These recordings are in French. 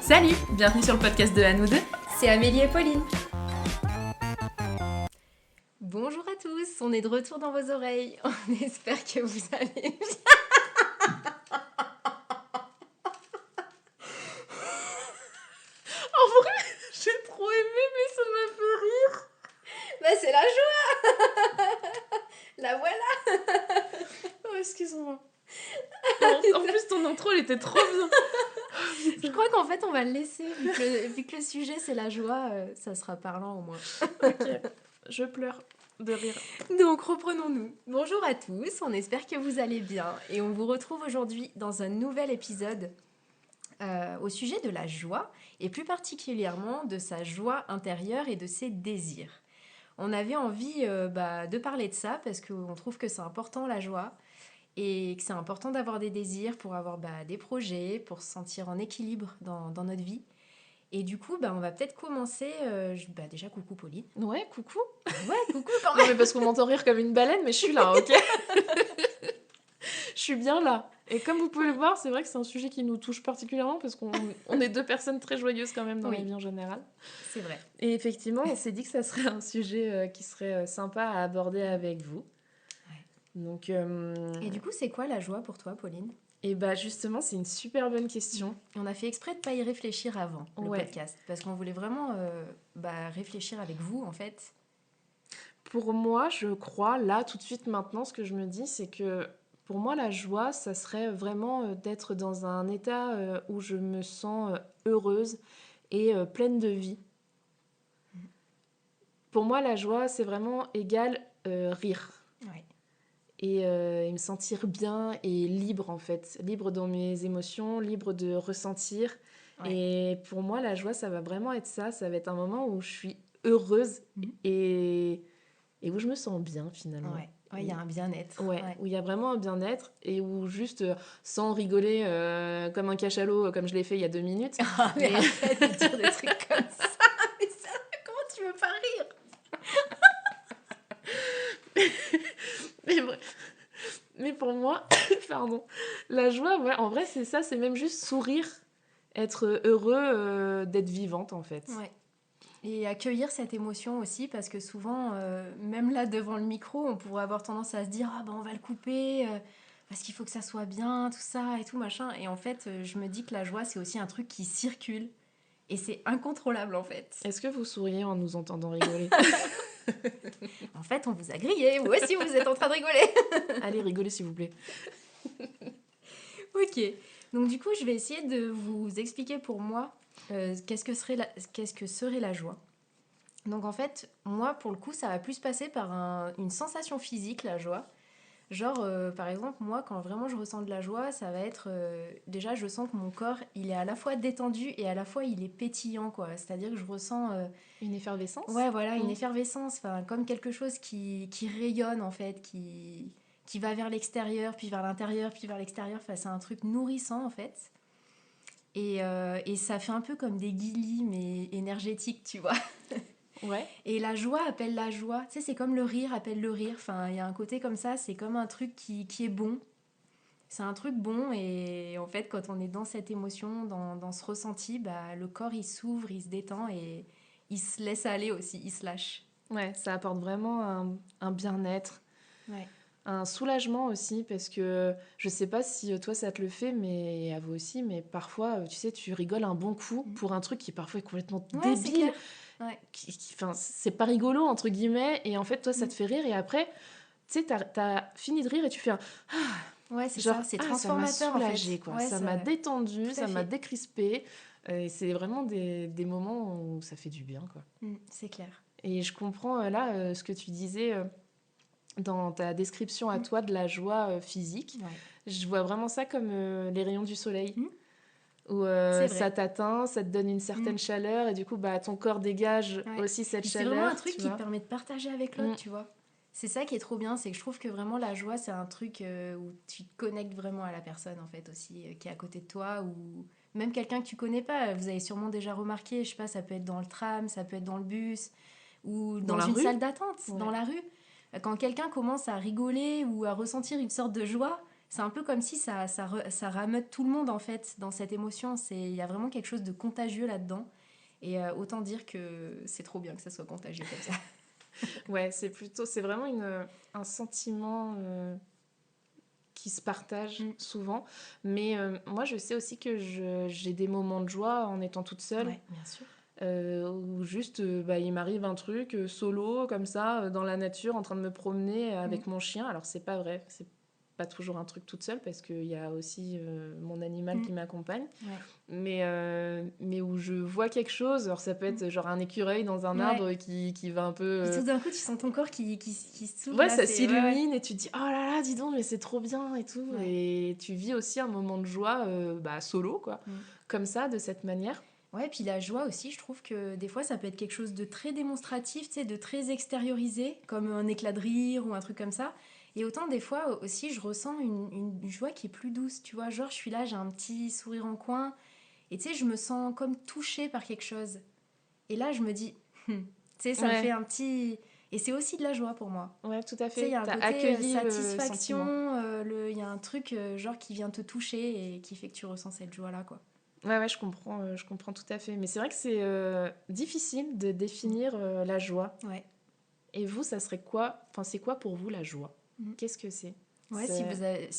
Salut, bienvenue sur le podcast de À nous deux. C'est Amélie et Pauline. Bonjour à tous, on est de retour dans vos oreilles. On espère que vous allez bien. En vrai, j'ai trop aimé, mais ça m'a fait rire. Bah c'est la joie. La voilà. Oh, excuse-moi. En plus, ton intro, elle était trop bien. Je crois qu'en fait on va le laisser, vu que le sujet c'est la joie, ça sera parlant au moins. Ok, je pleure de rire. Donc reprenons-nous. Bonjour à tous, on espère que vous allez bien et on vous retrouve aujourd'hui dans un nouvel épisode au sujet de la joie et plus particulièrement de sa joie intérieure et de ses désirs. On avait envie de parler de ça parce qu'on trouve que c'est important la joie et que c'est important d'avoir des désirs pour avoir des projets, pour se sentir en équilibre dans notre vie. Et du coup, on va peut-être commencer. Déjà, coucou Pauline. Ouais, coucou. Ouais, coucou quand Non, même. mais parce qu'on m'entend rire comme une baleine, mais je suis là, ok. Je suis bien là. Et comme vous pouvez le voir, c'est vrai que c'est un sujet qui nous touche particulièrement parce qu'on est deux personnes très joyeuses quand même dans la vie en général. C'est vrai. Et effectivement, on s'est dit que ça serait un sujet qui serait sympa à aborder avec vous. Ouais. Donc, Et du coup, c'est quoi la joie pour toi, Pauline ? Et justement, c'est une super bonne question. On a fait exprès de pas y réfléchir avant le Ouais. podcast parce qu'on voulait vraiment réfléchir avec vous en fait. Pour moi, je crois, là, tout de suite, maintenant, ce que je me dis, c'est que pour moi, la joie, ça serait vraiment d'être dans un état où je me sens heureuse et pleine de vie. Pour moi, la joie, c'est vraiment égal rire. Ouais. Et me sentir bien et libre, en fait. Libre dans mes émotions, libre de ressentir. Ouais. Et pour moi, la joie, ça va vraiment être ça. Ça va être un moment où je suis heureuse et où je me sens bien, finalement. Ouais. Ouais, il y a un bien-être. Ouais, où il y a vraiment un bien-être et où juste, sans rigoler comme un cachalot, comme je l'ai fait il y a 2 minutes. Ah, mais arrête de dire des trucs comme ça. Mais sérieux, comment tu veux pas rire? Mais pour moi, pardon, la joie, ouais, en vrai, c'est ça, c'est même juste sourire, être heureux d'être vivante, en fait. Ouais. Et accueillir cette émotion aussi, parce que souvent, même là devant le micro, on pourrait avoir tendance à se dire on va le couper, parce qu'il faut que ça soit bien, tout ça et tout machin. Et en fait, je me dis que la joie, c'est aussi un truc qui circule. Et c'est incontrôlable en fait. Est-ce que vous souriez en nous entendant rigoler? En fait, on vous a grillé, vous aussi vous êtes en train de rigoler. Allez, rigolez s'il vous plaît. Ok, donc du coup, je vais essayer de vous expliquer pour moi qu'est-ce que serait la joie. Donc en fait, moi pour le coup, ça va plus passer par une sensation physique, la joie. Genre, par exemple, moi, quand vraiment je ressens de la joie, ça va être... déjà, je sens que mon corps, il est à la fois détendu et à la fois, il est pétillant, quoi. C'est-à-dire que je ressens... Une effervescence? Ouais, voilà, une effervescence, comme quelque chose qui rayonne, en fait, qui va vers l'extérieur, puis vers l'intérieur, puis vers l'extérieur. Enfin, c'est un truc nourrissant, en fait. Et ça fait un peu comme des guilis, mais énergétiques, tu vois. Ouais. Et la joie appelle la joie. Tu sais, c'est comme le rire appelle le rire. Enfin, il y a un côté comme ça, c'est comme un truc qui est bon. C'est un truc bon et en fait, quand on est dans cette émotion, dans ce ressenti, le corps, il s'ouvre, il se détend et il se laisse aller aussi, il se lâche. Ouais, ça apporte vraiment un bien-être. Ouais. Un soulagement aussi, parce que je sais pas si toi ça te le fait, mais à vous aussi, mais parfois, tu sais, tu rigoles un bon coup pour un truc qui parfois est complètement débile. Ouais. C'est pas rigolo, entre guillemets, et en fait, toi, ça te fait rire, et après, tu sais, t'as fini de rire et tu fais un... Ouais, c'est genre, ça, c'est transformateur ça m'a soulagé, en fait. quoi. Ouais, ça m'a détendu, ça m'a décrispé, et c'est vraiment des moments où ça fait du bien, quoi. C'est clair. Et je comprends là ce que tu disais... dans ta description à toi de la joie physique, je vois vraiment ça comme les rayons du soleil, où ça t'atteint, ça te donne une certaine chaleur, et du coup, ton corps dégage aussi cette chaleur. C'est vraiment un truc qui te permet de partager avec l'autre, tu vois. C'est ça qui est trop bien, c'est que je trouve que vraiment la joie, c'est un truc où tu te connectes vraiment à la personne, en fait, aussi, qui est à côté de toi, ou même quelqu'un que tu connais pas. Vous avez sûrement déjà remarqué, je sais pas, ça peut être dans le tram, ça peut être dans le bus, ou dans une salle d'attente, dans la rue. Quand quelqu'un commence à rigoler ou à ressentir une sorte de joie, c'est un peu comme si ça rameute tout le monde en fait dans cette émotion. Il y a vraiment quelque chose de contagieux là-dedans. Et autant dire que c'est trop bien que ça soit contagieux comme ça. Ouais, c'est vraiment un sentiment qui se partage souvent. Mais moi, je sais aussi que j'ai des moments de joie en étant toute seule. Ouais, bien sûr. Ou juste, il m'arrive un truc solo, comme ça, dans la nature, en train de me promener avec mon chien. Alors, c'est pas vrai, c'est pas toujours un truc toute seule, parce qu'il y a aussi mon animal qui m'accompagne. Ouais. Mais où je vois quelque chose, alors ça peut être genre un écureuil dans un arbre qui va un peu... Et tout d'un coup, tu sens ton corps qui s'ouvre. Ouais, ça s'illumine et tu te dis, oh là là, dis donc, mais c'est trop bien et tout. Ouais. Et tu vis aussi un moment de joie solo, quoi. Comme ça, de cette manière. Ouais, puis la joie aussi, je trouve que des fois, ça peut être quelque chose de très démonstratif, tu sais, de très extériorisé, comme un éclat de rire ou un truc comme ça. Et autant, des fois aussi, je ressens une joie qui est plus douce, tu vois. Genre, je suis là, j'ai un petit sourire en coin, et tu sais, je me sens comme touchée par quelque chose. Et là, je me dis, tu sais, ça me fait un petit... Et c'est aussi de la joie pour moi. Ouais, tout à fait. Tu sais, il y a un T'as côté accueilli satisfaction, il y a un truc genre qui vient te toucher et qui fait que tu ressens cette joie-là, quoi. Ouais, je comprends tout à fait. Mais c'est vrai que c'est difficile de définir la joie. Ouais. Et vous, ça serait quoi? Enfin, c'est quoi pour vous la joie? Qu'est-ce que c'est? Ouais,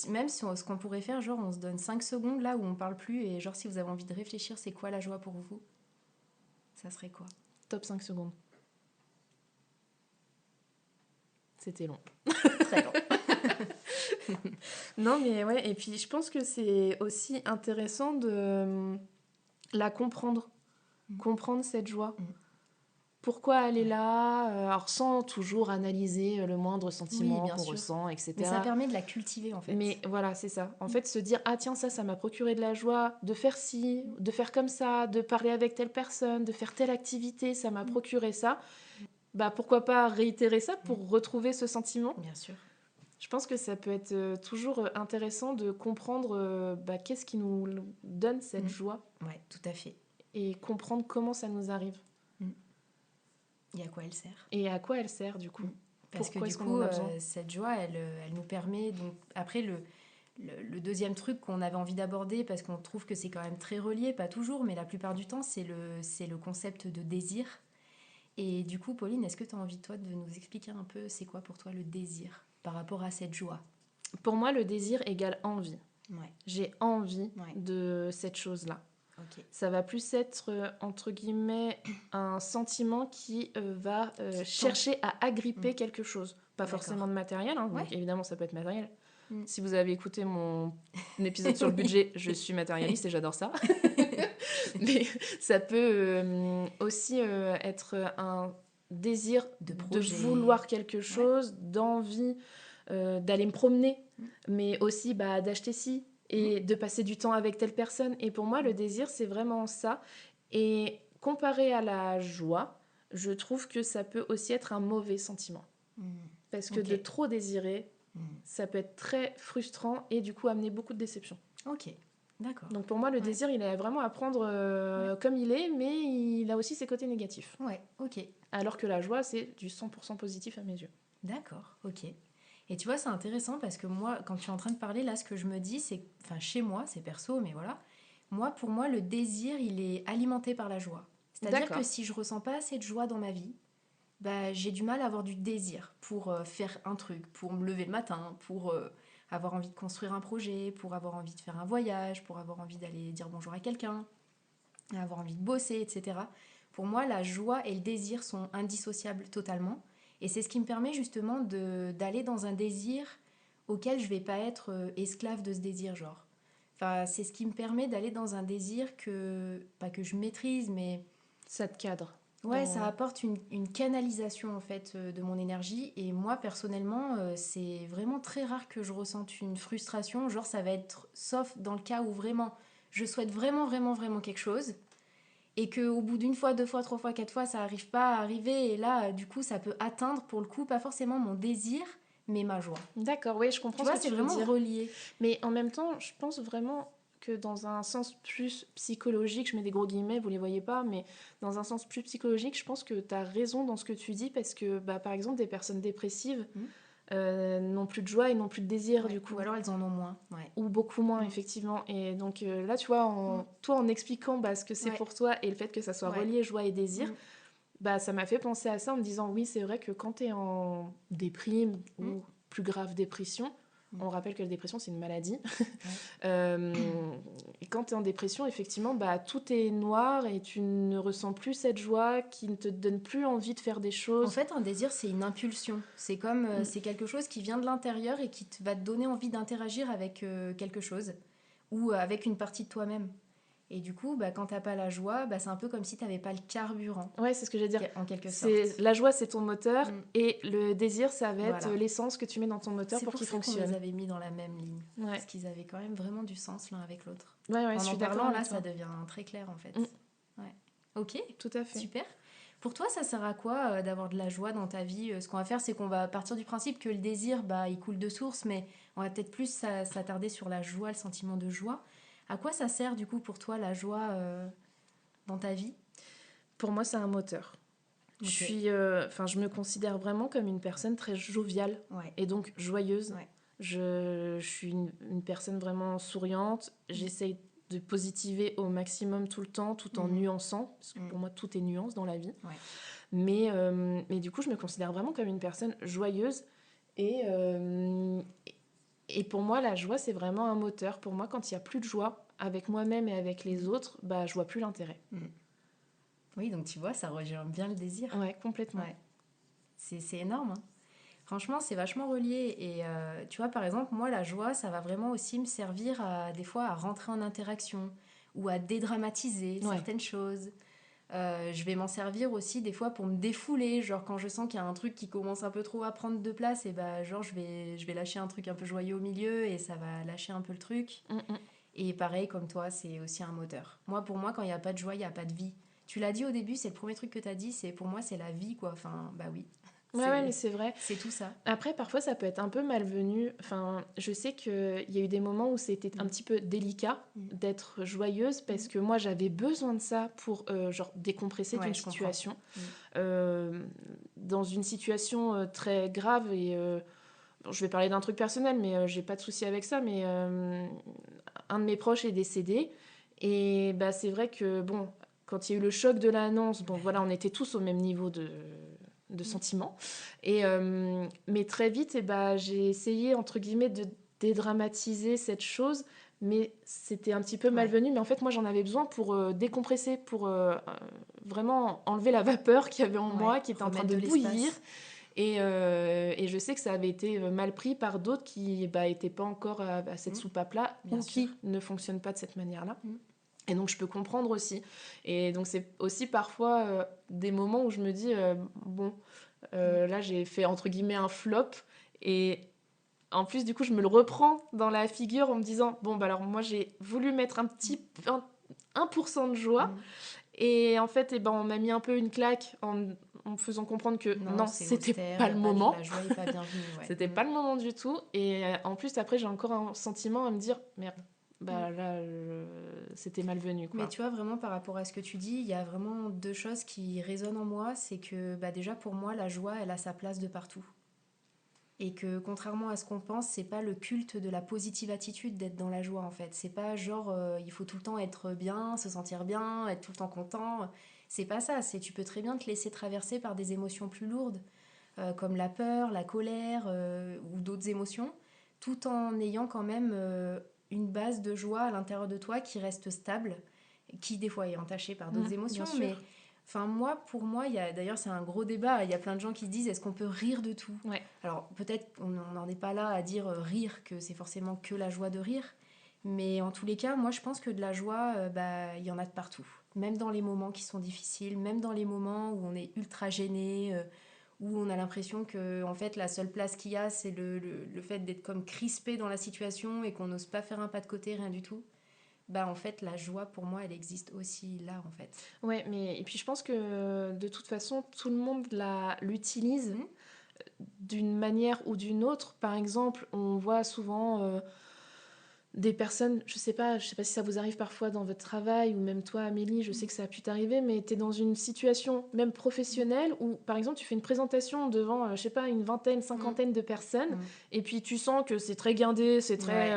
même sur ce qu'on pourrait faire, genre on se donne 5 secondes là où on parle plus et genre si vous avez envie de réfléchir, c'est quoi la joie pour vous? Ça serait quoi? Top 5 secondes. C'était long. Très long. Non, mais ouais, et puis je pense que c'est aussi intéressant de la comprendre. Comprendre cette joie. Pourquoi elle est là, alors sans toujours analyser le moindre sentiment qu'on ressent, etc. Mais ça permet de la cultiver en fait. Mais voilà, c'est ça. En fait, se dire, ah tiens, ça m'a procuré de la joie, de faire ci, de faire comme ça, de parler avec telle personne, de faire telle activité, ça m'a procuré ça. Bah pourquoi pas réitérer ça pour retrouver ce sentiment? Bien sûr. Je pense que ça peut être toujours intéressant de comprendre qu'est-ce qui nous donne cette joie. Ouais, tout à fait. Et comprendre comment ça nous arrive. Et à quoi elle sert. Et à quoi elle sert, du coup. Parce pourquoi que du coup, cette joie, elle nous permet... Donc, après, le deuxième truc qu'on avait envie d'aborder, parce qu'on trouve que c'est quand même très relié, pas toujours, mais la plupart du temps, c'est le concept de désir. Et du coup, Pauline, est-ce que tu as envie, toi, de nous expliquer un peu c'est quoi pour toi le désir par rapport à cette joie? Pour moi, le désir égale envie. Ouais. J'ai envie de cette chose-là. Okay. Ça va plus être, entre guillemets, un sentiment qui va chercher à agripper quelque chose. Pas forcément de matériel, hein, donc évidemment ça peut être matériel. Si vous avez écouté mon épisode sur le budget, je suis matérialiste et j'adore ça. Mais ça peut aussi être un désir de vouloir quelque chose, d'envie d'aller me promener, mais aussi d'acheter ci et de passer du temps avec telle personne. Et pour moi, le désir, c'est vraiment ça. Et comparé à la joie, je trouve que ça peut aussi être un mauvais sentiment. Parce que de trop désirer, ça peut être très frustrant et du coup amener beaucoup de déception. Ok, d'accord. Donc pour moi, le désir, il est vraiment à prendre comme il est, mais il a aussi ses côtés négatifs. Ouais, ok. Alors que la joie, c'est du 100% positif à mes yeux. D'accord, ok. Et tu vois, c'est intéressant parce que moi, quand tu es en train de parler, là, ce que je me dis, c'est... Enfin, chez moi, c'est perso, mais voilà. Pour moi, le désir, il est alimenté par la joie. C'est-à-dire que si je ressens pas assez de joie dans ma vie, j'ai du mal à avoir du désir pour faire un truc, pour me lever le matin, pour avoir envie de construire un projet, pour avoir envie de faire un voyage, pour avoir envie d'aller dire bonjour à quelqu'un, avoir envie de bosser, etc. Pour moi, la joie et le désir sont indissociables totalement. Et c'est ce qui me permet justement d'aller dans un désir auquel je vais pas être esclave de ce désir, genre. Enfin, c'est ce qui me permet d'aller dans un désir pas que je maîtrise, mais... Ça te cadre. Ouais, ça apporte une canalisation en fait de mon énergie. Et moi, personnellement, c'est vraiment très rare que je ressente une frustration. Genre, ça va être sauf dans le cas où vraiment, je souhaite vraiment, vraiment, vraiment quelque chose. Et qu'au bout d'une fois, 2 fois, 3 fois, 4 fois, ça n'arrive pas à arriver. Et là, du coup, ça peut atteindre, pour le coup, pas forcément mon désir, mais ma joie. D'accord, oui, je comprends ce que tu veux dire. Tu vois, c'est vraiment relié. Mais en même temps, je pense vraiment que dans un sens plus psychologique, je mets des gros guillemets, vous les voyez pas, mais dans un sens plus psychologique, je pense que tu as raison dans ce que tu dis, parce que, par exemple, des personnes dépressives, n'ont plus de joie et n'ont plus de désir, du coup. Ou alors elles en ont moins. Ou beaucoup moins, effectivement. Et donc là, tu vois, toi, en expliquant ce que c'est pour toi et le fait que ça soit relié joie et désir, ça m'a fait penser à ça en me disant, oui, c'est vrai que quand t'es en déprime ou plus grave dépression, on rappelle que la dépression, c'est une maladie. Et quand tu es en dépression, effectivement, tout est noir et tu ne ressens plus cette joie qui ne te donne plus envie de faire des choses. En fait, un désir, c'est une impulsion. C'est comme c'est quelque chose qui vient de l'intérieur et qui va te donner envie d'interagir avec quelque chose ou avec une partie de toi-même. Et du coup, quand t'as pas la joie, c'est un peu comme si t'avais pas le carburant. Ouais, c'est ce que j'allais dire. En quelque sorte. La joie, c'est ton moteur et le désir, ça va être l'essence que tu mets dans ton moteur pour qu'il fonctionne. C'est pour ça qu'on les avait mis dans la même ligne. Parce qu'ils avaient quand même vraiment du sens l'un avec l'autre. Ouais, je suis d'accord. Là, ça devient très clair en fait. Ouais. Ok. Tout à fait. Super. Pour toi, ça sert à quoi d'avoir de la joie dans ta vie ? Ce qu'on va faire, c'est qu'on va partir du principe que le désir, il coule de source, mais on va peut-être plus s'attarder sur la joie, le sentiment de joie. À quoi ça sert du coup pour toi la joie dans ta vie ? Pour moi, c'est un moteur. Okay. Je me considère vraiment comme une personne très joviale et donc joyeuse. Je suis une personne vraiment souriante. J'essaye de positiver au maximum tout le temps, tout en nuançant, parce que pour moi, tout est nuance dans la vie. Mais du coup, je me considère vraiment comme une personne joyeuse. Et pour moi, la joie, c'est vraiment un moteur. Pour moi, quand il n'y a plus de joie avec moi-même et avec les autres, je vois plus l'intérêt. Oui, donc tu vois, ça rejoint bien le désir. Ouais, complètement. Ouais. C'est énorme. Hein. Franchement, c'est vachement relié. Et tu vois, par exemple, moi, la joie, ça va vraiment aussi me servir des fois à rentrer en interaction ou à dédramatiser certaines choses. Je vais m'en servir aussi des fois pour me défouler, genre quand je sens qu'il y a un truc qui commence un peu trop à prendre de place, et genre je vais lâcher un truc un peu joyeux au milieu et ça va lâcher un peu le truc. Et pareil, comme toi, c'est aussi un moteur. Pour moi, quand il n'y a pas de joie, il n'y a pas de vie. Tu l'as dit au début, c'est le premier truc que tu as dit, pour moi, c'est la vie, quoi. Enfin, oui. Ouais, mais c'est vrai. C'est tout ça. Après, parfois, ça peut être un peu malvenu. Enfin, je sais qu'il y a eu des moments où c'était un petit peu délicat d'être joyeuse parce que moi, j'avais besoin de ça pour décompresser d'une situation. Dans une situation très grave et... je vais parler d'un truc personnel, mais j'ai pas de souci avec ça, mais un de mes proches est décédé. Et c'est vrai que, quand il y a eu le choc de l'annonce, on était tous au même niveau de sentiments. Et, mais très vite, j'ai essayé, entre guillemets, de dédramatiser cette chose, mais c'était un petit peu malvenu. Mais en fait, moi, j'en avais besoin pour décompresser, pour vraiment enlever la vapeur qu'il y avait en moi, qui était en train de bouillir. Et je sais que ça avait été mal pris par d'autres qui n'étaient pas encore à cette soupape-là ou qui ne fonctionnent pas de cette manière-là. Et donc, je peux comprendre aussi. Et donc, c'est aussi parfois des moments où je me dis, là, j'ai fait, entre guillemets, un flop. Et en plus, du coup, je me le reprends dans la figure en me disant, alors moi, j'ai voulu mettre un petit 1% de joie. Et en fait, on m'a mis un peu une claque en me faisant comprendre que non c'était austère, pas le moment. La joie n'est pas bienvenue. C'était pas le moment du tout. Et en plus, après, j'ai encore un sentiment à me dire, merde, là, c'était malvenu, quoi. Mais tu vois, vraiment, par rapport à ce que tu dis, il y a vraiment deux choses qui résonnent en moi. C'est que, déjà, pour moi, la joie, elle a sa place de partout. Et que, contrairement à ce qu'on pense, c'est pas le culte de la positive attitude d'être dans la joie, en fait. C'est pas genre, il faut tout le temps être bien, se sentir bien, être tout le temps content. C'est pas ça. C'est tu peux très bien te laisser traverser par des émotions plus lourdes, comme la peur, la colère ou d'autres émotions, tout en ayant quand même une base de joie à l'intérieur de toi qui reste stable, qui des fois est entachée par d'autres émotions, mais pour moi, d'ailleurs c'est un gros débat, il y a plein de gens qui se disent est-ce qu'on peut rire de tout ? Alors peut-être on n'en est pas là à dire rire, que c'est forcément que la joie de rire, mais en tous les cas, moi je pense que de la joie, il y en a de partout, même dans les moments qui sont difficiles, même dans les moments où on est ultra gêné, où on a l'impression que en fait la seule place qu'il y a c'est le fait d'être comme crispé dans la situation et qu'on n'ose pas faire un pas de côté, rien du tout. En fait la joie pour moi elle existe aussi là en fait. Ouais, mais et puis je pense que de toute façon tout le monde l'utilise d'une manière ou d'une autre. Par exemple, on voit souvent des personnes, je sais pas si ça vous arrive parfois dans votre travail, ou même toi, Amélie, je sais que ça a pu t'arriver, mais tu es dans une situation même professionnelle où, par exemple, tu fais une présentation devant, je sais pas, une vingtaine, cinquantaine de personnes, et puis tu sens que c'est très guindé, c'est très...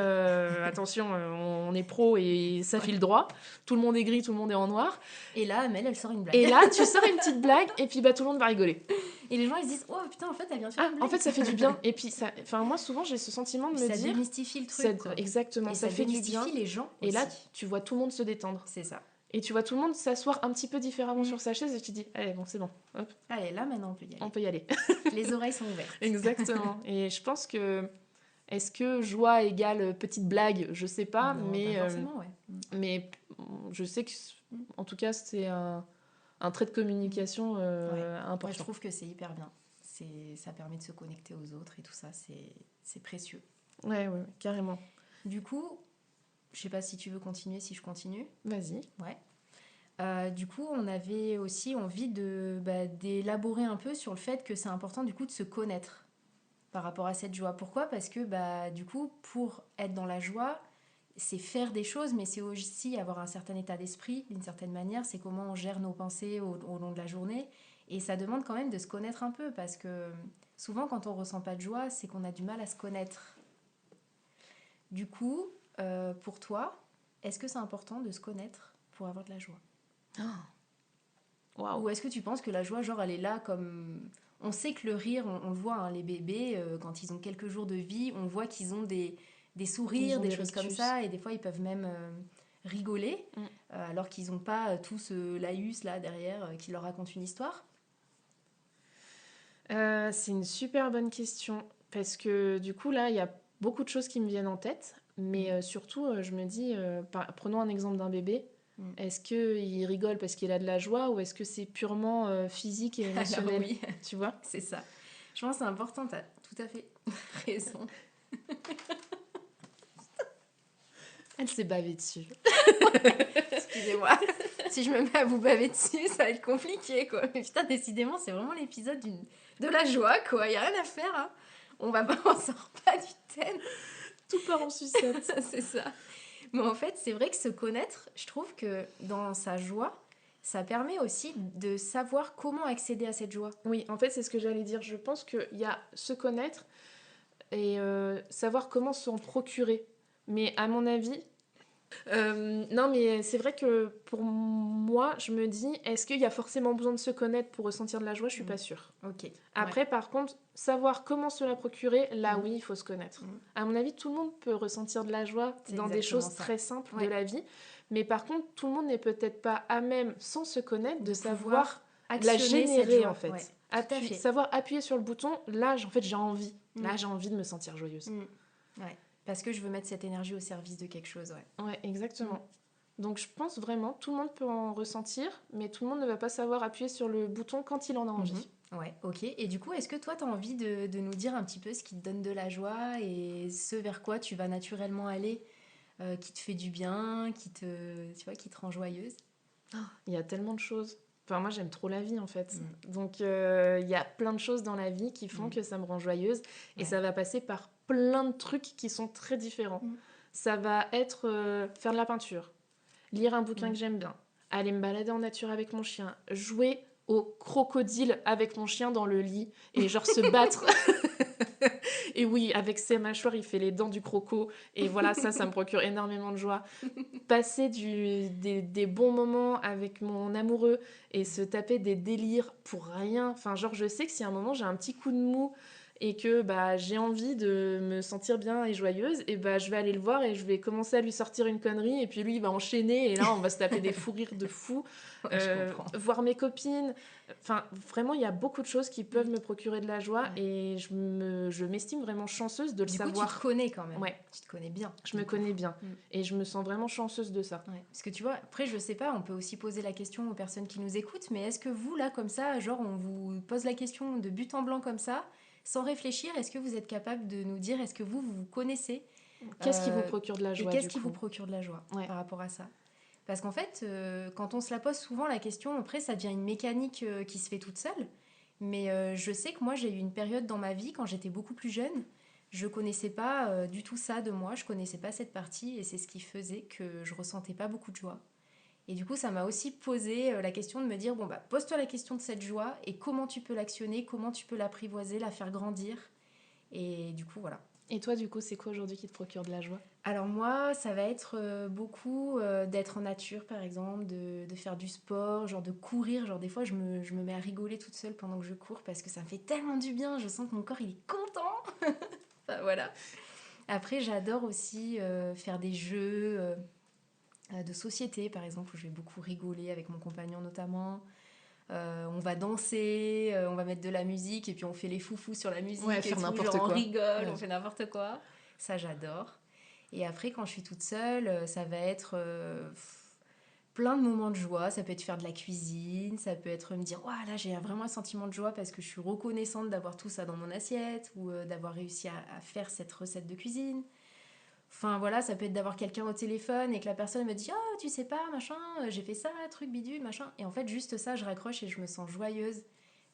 attention, on est pro et ça file droit, tout le monde est gris, tout le monde est en noir. Et là, Amel, elle sort une blague. Et là, tu sors une petite blague, et puis tout le monde va rigoler. Et les gens, ils se disent, oh putain, en fait, elle vient de faire une blague. En fait, ça fait du bien. Et puis, moi, souvent, j'ai ce sentiment de me dire... Ça démystifie le truc, quoi. Exactement, et ça fait du bien. Ça démystifie les gens aussi. Et là, tu vois tout le monde se détendre. C'est ça. Et tu vois tout le monde s'asseoir un petit peu différemment sur sa chaise, et tu dis, allez, bon, c'est bon. Hop. Allez, là, maintenant, on peut y aller. On peut y aller. Les oreilles sont ouvertes. Exactement. Et je pense que... Est-ce que joie égale petite blague? Je sais pas, non, mais... pas forcément, ouais. Mais je sais que, en tout cas, c'est un trait de communication important. Moi, je trouve que c'est hyper bien. Ça permet de se connecter aux autres et tout ça, c'est précieux. Ouais, carrément. Du coup, je sais pas si tu veux continuer, si je continue. Vas-y. Ouais. Du coup, on avait aussi envie d'élaborer un peu sur le fait que c'est important du coup de se connaître par rapport à cette joie. Pourquoi ? Parce que du coup, pour être dans la joie, c'est faire des choses, mais c'est aussi avoir un certain état d'esprit, d'une certaine manière. C'est comment on gère nos pensées au long de la journée. Et ça demande quand même de se connaître un peu, parce que souvent, quand on ressent pas de joie, c'est qu'on a du mal à se connaître. Du coup, pour toi, est-ce que c'est important de se connaître pour avoir de la joie ? Wow. Ou est-ce que tu penses que la joie, genre, elle est là comme... On sait que le rire, on le voit, hein, les bébés, quand ils ont quelques jours de vie, on voit qu'ils ont des sourires, des choses comme ça, et des fois, ils peuvent même rigoler, alors qu'ils n'ont pas tout ce laïus là derrière qui leur raconte une histoire. C'est une super bonne question, parce que du coup, là, il y a beaucoup de choses qui me viennent en tête, mais surtout, je me dis, prenons un exemple d'un bébé. Est-ce qu'il rigole parce qu'il a de la joie, ou est-ce que c'est purement physique et émotionnel? Alors, oui, tu vois, c'est ça. Je pense que c'est important, t'as tout à fait raison. Elle s'est bavée dessus. Excusez-moi. Si je me mets à vous baver dessus, ça va être compliqué, quoi. Mais putain, décidément, c'est vraiment l'épisode de la joie, quoi. Il n'y a rien à faire, hein. On sort pas du thème. Tout part en sucette. C'est ça. Mais en fait, c'est vrai que se connaître, je trouve que dans sa joie, ça permet aussi de savoir comment accéder à cette joie. Oui, en fait, c'est ce que j'allais dire. Je pense qu'il y a se connaître et savoir comment s'en procurer. Mais à mon avis... non, mais c'est vrai que pour moi, je me dis, est-ce qu'il y a forcément besoin de se connaître pour ressentir de la joie? Je suis pas sûre. Ok. Après, par contre, savoir comment se la procurer, là oui, il faut se connaître. À mon avis, tout le monde peut ressentir de la joie dans des choses très simples de la vie. Mais par contre, tout le monde n'est peut-être pas à même, sans se connaître, de savoir la générer, en fait. Savoir appuyer sur le bouton, là, en fait, j'ai envie. Là, j'ai envie de me sentir joyeuse. Ouais. Parce que je veux mettre cette énergie au service de quelque chose, ouais. Ouais, exactement. Donc je pense vraiment, tout le monde peut en ressentir, mais tout le monde ne va pas savoir appuyer sur le bouton quand il en a envie. Ouais, ok. Et du coup, est-ce que toi, tu as envie de nous dire un petit peu ce qui te donne de la joie et ce vers quoi tu vas naturellement aller, qui te fait du bien, qui te rend joyeuse? Il y a tellement de choses. Enfin, moi, j'aime trop la vie, en fait. Donc, il y a plein de choses dans la vie qui font que ça me rend joyeuse. Et ça va passer par plein de trucs qui sont très différents. Ça va être faire de la peinture, lire un bouquin que j'aime bien, aller me balader en nature avec mon chien, jouer au crocodile avec mon chien dans le lit et genre se battre. Et oui, avec ses mâchoires, il fait les dents du croco. Et voilà, ça me procure énormément de joie. Passer des bons moments avec mon amoureux et se taper des délires pour rien. Enfin, genre, je sais que si à un moment j'ai un petit coup de mou et que j'ai envie de me sentir bien et joyeuse, et je vais aller le voir et je vais commencer à lui sortir une connerie, et puis lui il va enchaîner, et là on va se taper des fous rires de fou. Voir mes copines, enfin vraiment il y a beaucoup de choses qui peuvent me procurer de la joie, et je m'estime vraiment chanceuse de le savoir. Du coup tu te connais quand même. Ouais. Tu te connais bien. Je me connais bien et je me sens vraiment chanceuse de ça. Ouais. Parce que tu vois, après je sais pas, on peut aussi poser la question aux personnes qui nous écoutent, mais est-ce que vous là comme ça, genre on vous pose la question de but en blanc comme ça, sans réfléchir, est-ce que vous êtes capable de nous dire, est-ce que vous connaissez qu'est-ce qui vous procure de la joie, et qu'est-ce qui vous procure de la joie par rapport à ça? Parce qu'en fait, quand on se la pose souvent la question, après ça devient une mécanique qui se fait toute seule. Mais je sais que moi j'ai eu une période dans ma vie, quand j'étais beaucoup plus jeune, je connaissais pas du tout ça de moi, je connaissais pas cette partie et c'est ce qui faisait que je ressentais pas beaucoup de joie. Et du coup, ça m'a aussi posé la question de me dire, bon, bah, pose-toi la question de cette joie et comment tu peux l'actionner, comment tu peux l'apprivoiser, la faire grandir. Et du coup, voilà. Et toi, du coup, c'est quoi aujourd'hui qui te procure de la joie ? Alors moi, ça va être beaucoup d'être en nature, par exemple, de faire du sport, genre de courir. Genre des fois, je me mets à rigoler toute seule pendant que je cours parce que ça me fait tellement du bien. Je sens que mon corps, il est content. Enfin, voilà. Après, j'adore aussi faire des jeux de société, par exemple, où je vais beaucoup rigoler avec mon compagnon notamment. On va danser, on va mettre de la musique et puis on fait les foufous sur la musique et faire tout, n'importe genre quoi. on rigole, on fait n'importe quoi. Ça, j'adore. Et après, quand je suis toute seule, ça va être plein de moments de joie. Ça peut être faire de la cuisine, ça peut être me dire, oh, là, j'ai vraiment un sentiment de joie parce que je suis reconnaissante d'avoir tout ça dans mon assiette ou d'avoir réussi à faire cette recette de cuisine. Enfin voilà, ça peut être d'avoir quelqu'un au téléphone et que la personne me dit «Oh, tu sais pas, machin, j'ai fait ça, truc bidule, machin». Et en fait, juste ça, je raccroche et je me sens joyeuse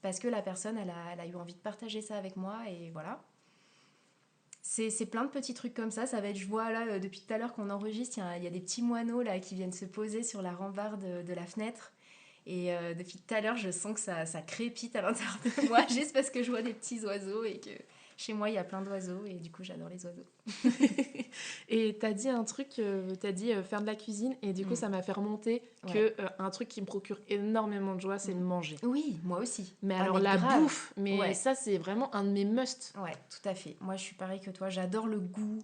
parce que la personne, elle a eu envie de partager ça avec moi et voilà. C'est plein de petits trucs comme ça. Ça va être, je vois là, depuis tout à l'heure qu'on enregistre, il y a des petits moineaux là qui viennent se poser sur la rambarde de la fenêtre. Et depuis tout à l'heure, je sens que ça crépite à l'intérieur de moi juste parce que je vois des petits oiseaux et que chez moi, il y a plein d'oiseaux et du coup, j'adore les oiseaux. Et t'as dit un truc, t'as dit faire de la cuisine et du coup, ça m'a fait remonter que un truc qui me procure énormément de joie, c'est de manger. Oui, moi aussi. Mais alors la grave. bouffe, mais ça, c'est vraiment un de mes musts. Ouais, tout à fait. Moi, je suis pareil que toi. J'adore le goût.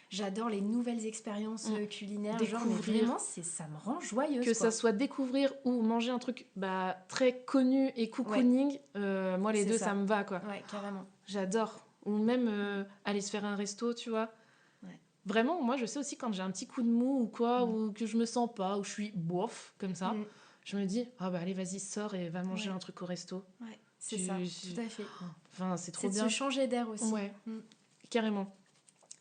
J'adore les nouvelles expériences culinaires. Découvrir. Genre, mais vraiment, ça me rend joyeuse. Que ça soit découvrir ou manger un truc très connu et cocooning, moi les deux, ça me va, quoi. Ouais, carrément. J'adore. Ou même aller se faire un resto, tu vois. Ouais. Vraiment, moi, je sais aussi quand j'ai un petit coup de mou ou quoi, ou que je me sens pas, ou je suis bof, comme ça, je me dis, ah bah allez, vas-y, sors et va manger un truc au resto. Ouais, c'est ça, tout à fait. Enfin, c'est trop bien. C'est de se changer d'air aussi. Ouais, carrément.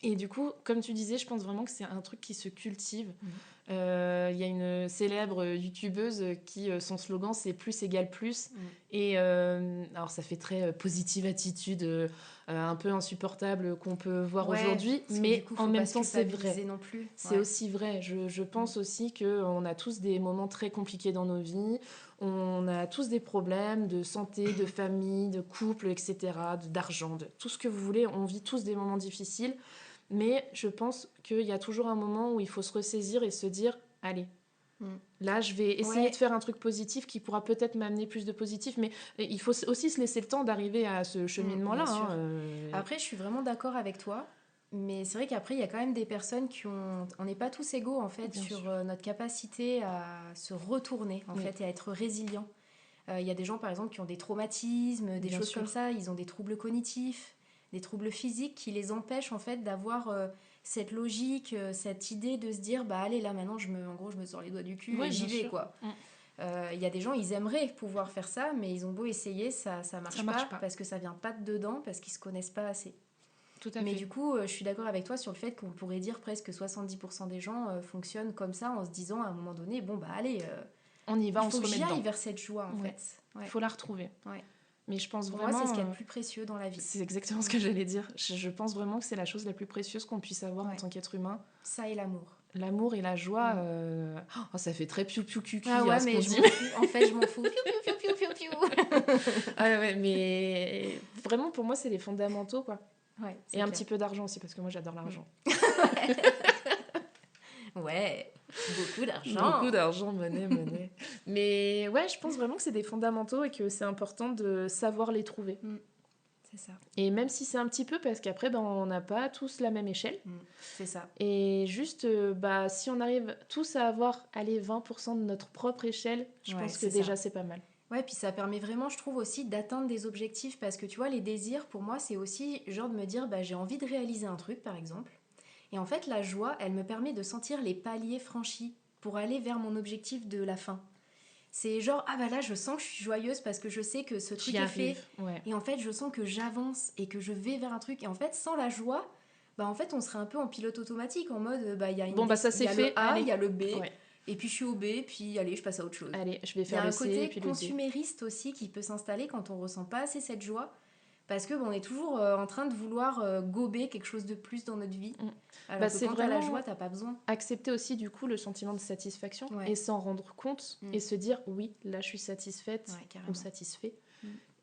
Et du coup, comme tu disais, je pense vraiment que c'est un truc qui se cultive. Il y a une célèbre youtubeuse qui, son slogan, c'est plus égale plus. Et alors, ça fait très positive attitude, un peu insupportable qu'on peut voir aujourd'hui. Mais coup, en même temps, c'est vrai. Non plus. C'est aussi vrai. Je pense aussi qu'on a tous des moments très compliqués dans nos vies. On a tous des problèmes de santé, de famille, de couple, etc., d'argent, de tout ce que vous voulez. On vit tous des moments difficiles. Mais je pense qu'il y a toujours un moment où il faut se ressaisir et se dire, allez, là, je vais essayer de faire un truc positif qui pourra peut-être m'amener plus de positif. Mais il faut aussi se laisser le temps d'arriver à ce cheminement-là. Après, je suis vraiment d'accord avec toi. Mais c'est vrai qu'après, il y a quand même des personnes qui ont... On n'est pas tous égaux, en fait, sur notre capacité à se retourner, en fait, et à être résilient. Il y a des gens, par exemple, qui ont des traumatismes, des choses comme ça. Ils ont des troubles cognitifs, des troubles physiques qui les empêchent, en fait, d'avoir cette logique, cette idée de se dire, bah allez, là, maintenant, en gros, je me sors les doigts du cul et j'y vais, quoi. Il y a des gens, ils aimeraient pouvoir faire ça, mais ils ont beau essayer, ça marche pas parce que ça vient pas de dedans, parce qu'ils se connaissent pas assez. Tout à fait. Mais du coup, je suis d'accord avec toi sur le fait qu'on pourrait dire presque 70% des gens fonctionnent comme ça en se disant à un moment donné, bon bah allez, on y va, on se remet dedans. Il faut que j'y aille vers cette joie en fait. Il faut la retrouver. Mais je pense Pour vraiment... moi, c'est ce qu'il y a de plus précieux dans la vie. C'est exactement ce que j'allais dire. Je pense vraiment que c'est la chose la plus précieuse qu'on puisse avoir en tant qu'être humain. Ça et l'amour. L'amour et la joie, ça fait très piou-piou-cucu. Ah ouais, mais je m'en fous. En fait, je m'en fous. Ah ouais, mais vraiment, pour moi, c'est les fondamentaux, quoi. Ouais, et un petit peu d'argent aussi, parce que moi, j'adore l'argent. Ouais, beaucoup d'argent. Beaucoup d'argent, monnaie. Mais ouais, je pense vraiment que c'est des fondamentaux et que c'est important de savoir les trouver. C'est ça. Et même si c'est un petit peu, parce qu'après, on n'a pas tous la même échelle. C'est ça. Et juste, si on arrive tous à avoir, 20% de notre propre échelle, je pense que déjà, c'est pas mal. Ouais, puis ça permet vraiment, je trouve aussi, d'atteindre des objectifs. Parce que tu vois, les désirs, pour moi, c'est aussi genre de me dire, j'ai envie de réaliser un truc, par exemple. Et en fait, la joie, elle me permet de sentir les paliers franchis pour aller vers mon objectif de la fin. C'est genre, là, je sens que je suis joyeuse parce que je sais que ce truc est fait. Ouais. Et en fait, je sens que j'avance et que je vais vers un truc. Et en fait, sans la joie, en fait, on serait un peu en pilote automatique, en mode, il y a le A, il y a le B. Ouais. Et puis je suis au B, puis allez, je passe à autre chose. Allez, je vais faire le C. Il y a un côté consumériste aussi qui peut s'installer quand on ressent pas assez cette joie. Parce que on est toujours en train de vouloir gober quelque chose de plus dans notre vie. Alors que c'est quand vraiment t'as la joie, t'as pas besoin. Accepter aussi du coup le sentiment de satisfaction et s'en rendre compte et se dire oui, là je suis satisfaite ou satisfait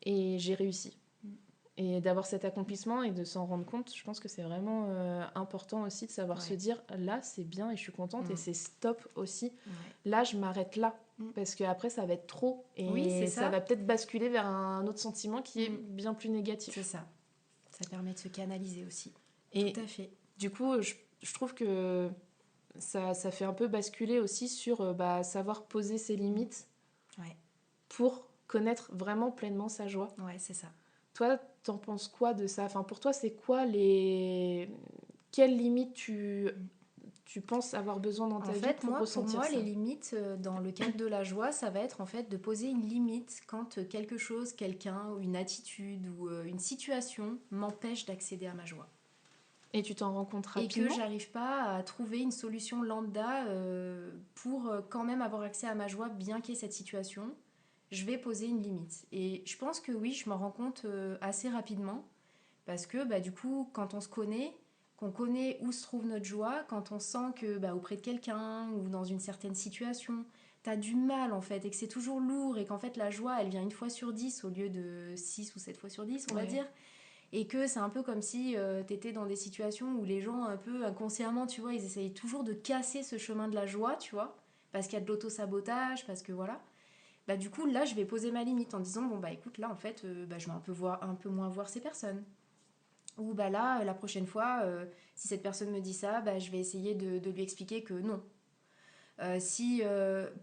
et j'ai réussi. Et d'avoir cet accomplissement et de s'en rendre compte, je pense que c'est vraiment important aussi de savoir se dire là c'est bien et je suis contente et c'est stop aussi. Là je m'arrête là parce qu'après ça va être trop et ça va peut-être basculer vers un autre sentiment qui est bien plus négatif. C'est ça. Ça permet de se canaliser aussi. Et tout à fait. Du coup, je trouve que ça fait un peu basculer aussi sur savoir poser ses limites pour connaître vraiment pleinement sa joie. Ouais, c'est ça. Toi, t'en penses quoi de ça ? Enfin, pour toi, c'est quoi quelles limites tu penses avoir besoin dans ta vie pour ressentir ça ? Pour moi, les limites dans le cadre de la joie, ça va être en fait de poser une limite quand quelque chose, quelqu'un, ou une attitude ou une situation m'empêche d'accéder à ma joie. Et tu t'en rends compte rapidement ? Et que j'arrive pas à trouver une solution lambda pour quand même avoir accès à ma joie, bien qu'il y ait cette situation. Je vais poser une limite. Et je pense que oui, je m'en rends compte assez rapidement. Parce que du coup, quand on se connaît, qu'on connaît où se trouve notre joie, quand on sent que auprès de quelqu'un ou dans une certaine situation, t'as du mal en fait, et que c'est toujours lourd, et qu'en fait la joie, elle vient 1 fois sur 10 au lieu de 6 ou 7 fois sur 10, on va dire. Et que c'est un peu comme si t'étais dans des situations où les gens, un peu inconsciemment, tu vois, ils essayent toujours de casser ce chemin de la joie, tu vois, parce qu'il y a de l'auto-sabotage, parce que voilà. Du coup, là, je vais poser ma limite en disant, écoute, là, en fait, je vais un peu moins voir ces personnes. Ou là, la prochaine fois, si cette personne me dit ça, je vais essayer de lui expliquer que non.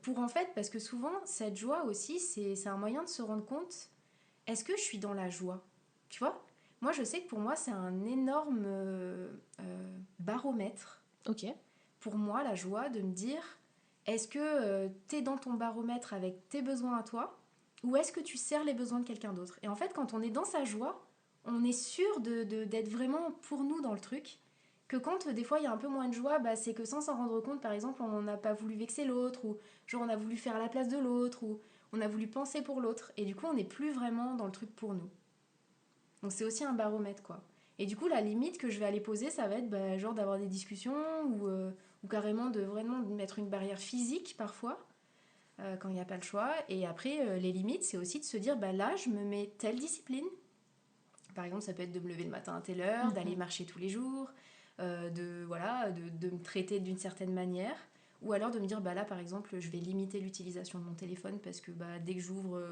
Pour en fait, parce que souvent, cette joie aussi, c'est un moyen de se rendre compte, est-ce que je suis dans la joie ? Tu vois ? Moi, je sais que pour moi, c'est un énorme baromètre. Ok. Pour moi, la joie, de me dire, est-ce que t'es dans ton baromètre avec tes besoins à toi, ou est-ce que tu sers les besoins de quelqu'un d'autre ? Et en fait, quand on est dans sa joie, on est sûr d'être vraiment pour nous dans le truc. Que quand des fois il y a un peu moins de joie, c'est que sans s'en rendre compte, par exemple, on n'a pas voulu vexer l'autre, ou genre on a voulu faire à la place de l'autre, ou on a voulu penser pour l'autre, et du coup on n'est plus vraiment dans le truc pour nous. Donc c'est aussi un baromètre, quoi. Et du coup la limite que je vais aller poser, ça va être genre d'avoir des discussions, ou carrément de vraiment mettre une barrière physique parfois, quand il n'y a pas le choix. Et après les limites, c'est aussi de se dire, là je me mets telle discipline. Par exemple, ça peut être de me lever le matin à telle heure, d'aller marcher tous les jours, de me traiter d'une certaine manière. Ou alors de me dire, là par exemple, je vais limiter l'utilisation de mon téléphone parce que dès que j'ouvre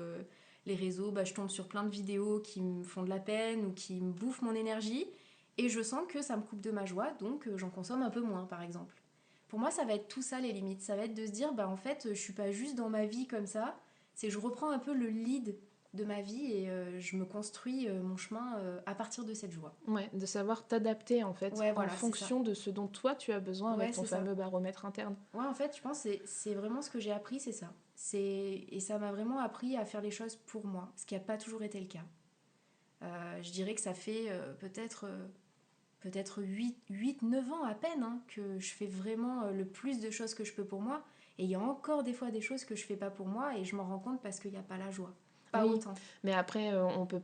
les réseaux, je tombe sur plein de vidéos qui me font de la peine ou qui me bouffent mon énergie. Et je sens que ça me coupe de ma joie, donc j'en consomme un peu moins, par exemple. Pour moi, ça va être tout ça, les limites. Ça va être de se dire, en fait, je suis pas juste dans ma vie comme ça. C'est que je reprends un peu le lead de ma vie et je me construis mon chemin à partir de cette joie. Ouais, de savoir t'adapter en fait en fonction de ce dont toi tu as besoin avec ton fameux baromètre interne. Ouais, en fait, je pense que c'est vraiment ce que j'ai appris, c'est ça. Et ça m'a vraiment appris à faire les choses pour moi, ce qui n'a pas toujours été le cas. Je dirais que ça fait peut-être 8-9 ans à peine que je fais vraiment le plus de choses que je peux pour moi. Et il y a encore des fois des choses que je fais pas pour moi et je m'en rends compte parce qu'il n'y a pas la joie. Pas autant. Mais après, on peut...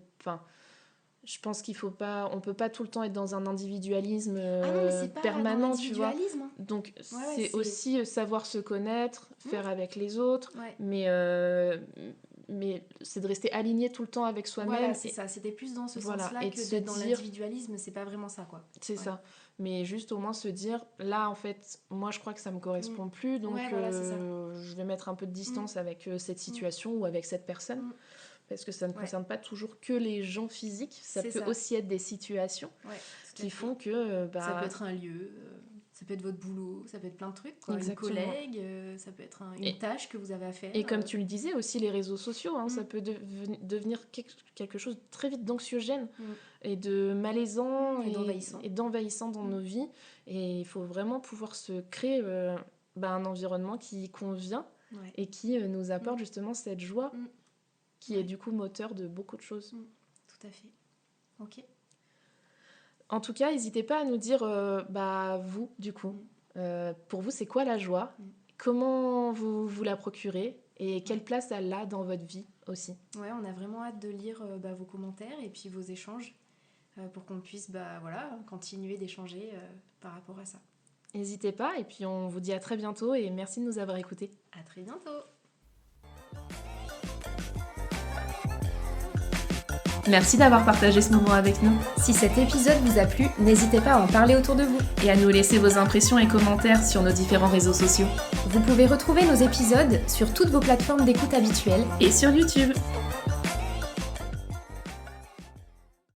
je pense qu'il faut pas, on peut pas tout le temps être dans un individualisme permanent, tu vois. Donc c'est aussi savoir se connaître, faire avec les autres, mais c'est de rester aligné tout le temps avec soi-même. Voilà, c'est ça. C'était plus dans ce sens-là que d'être dans l'individualisme. C'est pas vraiment ça, quoi. C'est ça. Mais juste au moins se dire, là, en fait, moi, je crois que ça me correspond plus, donc je vais mettre un peu de distance avec cette situation ou avec cette personne. Parce que ça ne concerne pas toujours que les gens physiques, ça peut aussi être des situations qui font que... ça peut être un lieu, ça peut être votre boulot, ça peut être plein de trucs, quoi. Une collègue, ça peut être une tâche que vous avez à faire. Et comme tu le disais, aussi les réseaux sociaux, ça peut devenir quelque chose de très vite d'anxiogène et de malaisant et d'envahissant dans nos vies. Et il faut vraiment pouvoir se créer un environnement qui convient et qui nous apporte justement cette joie qui est du coup moteur de beaucoup de choses. Tout à fait. Ok. En tout cas, n'hésitez pas à nous dire, vous, du coup, pour vous, c'est quoi la joie ? Comment vous la procurez ? Et quelle place elle a dans votre vie aussi. Ouais, on a vraiment hâte de lire vos commentaires et puis vos échanges pour qu'on puisse continuer d'échanger par rapport à ça. N'hésitez pas et puis on vous dit à très bientôt et merci de nous avoir écoutés. À très bientôt. Merci d'avoir partagé ce moment avec nous. Si cet épisode vous a plu, n'hésitez pas à en parler autour de vous. Et à nous laisser vos impressions et commentaires sur nos différents réseaux sociaux. Vous pouvez retrouver nos épisodes sur toutes vos plateformes d'écoute habituelles. Et sur YouTube.